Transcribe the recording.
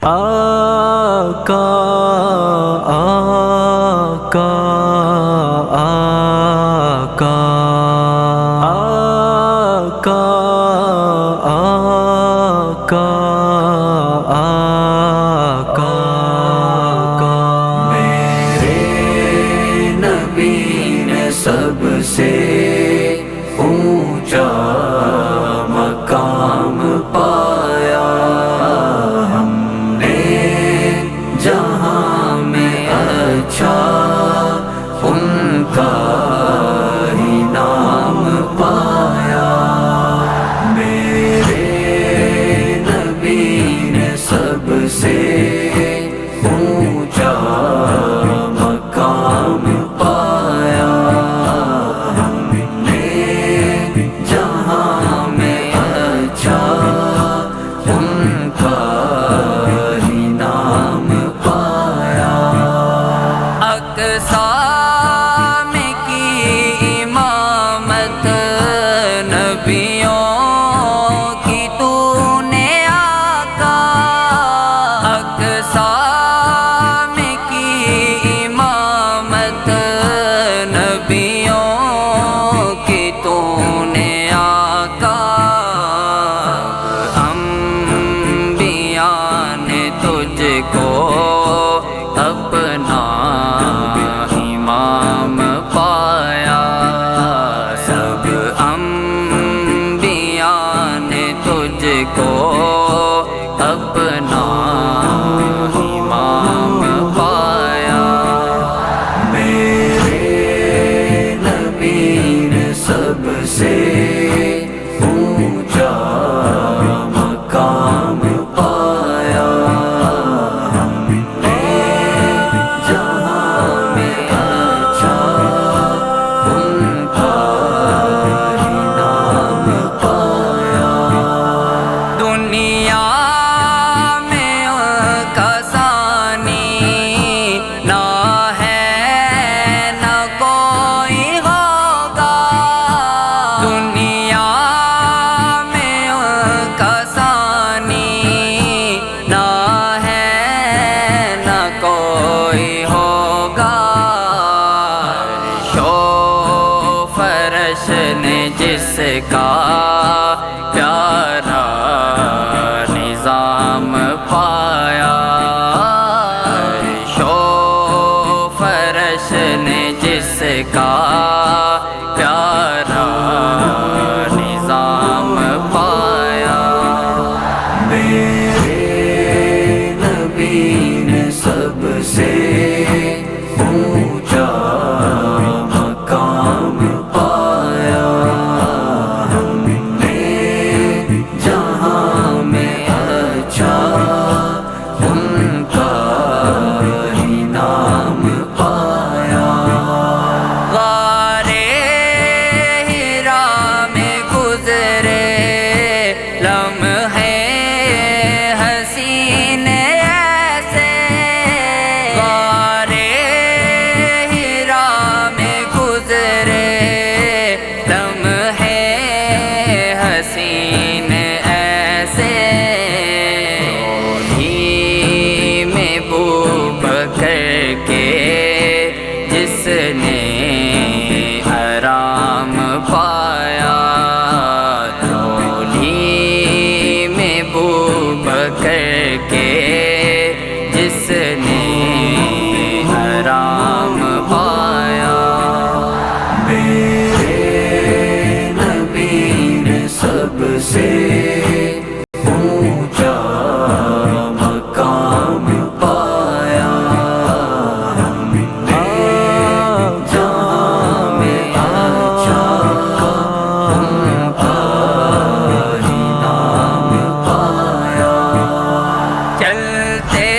آقا آقا آقا آقا آقا آقا میرے نبی نے سب سے اونچا مقام پایا، ہم نے جہاں میں اچھا ان کا ہی نام پایا۔ میرے نبی نے سب سے اونچا مقام پایا، ہم نے جہاں میں اچھا ان کا ہی نام پایا۔ اقسام کی امامت نبیوں کی تو نے آقا، اقسام کی امامت نبیوں کی تو نے آقا، انبیاء نے تجھ کو اپنا امام پایا، سب انبیاء نے تجھ کو اپنا امام پایا۔ میرے نبی نے سب سے اونچا مقام پایا، ہم نے جہاں میں اچھا ان کا ہی نام پایا۔ دنیا میں ان کا ثانی نہ ہے نہ کوئی ہوگا، دنیا میں ان کا ثانی نہ ہے نہ کوئی ہوگا، شو فرش نے جس کا پیارا نظام پایا، شو فرش نے جس کا پیارا نظام پایا۔ میرے نبی نے سب سے اونچا مقام پایا، ہم نے جہاں میں اچھا ان کا ہی نام پایا۔ غارِ حرا میں گزرے لمحے حسین ایسے، غارِ حرا میں گزرے لمحے حسین ایسے، ہی میں بوبکر کے جس نے آرام پایا، جھولی میں بوبکر کے جس نے آرام پایا۔ میرے نبی نے سب سے اونچا مقام پایا، ہم نے جہاں میں اچھا ان کا ہی نام پایا۔ چلتے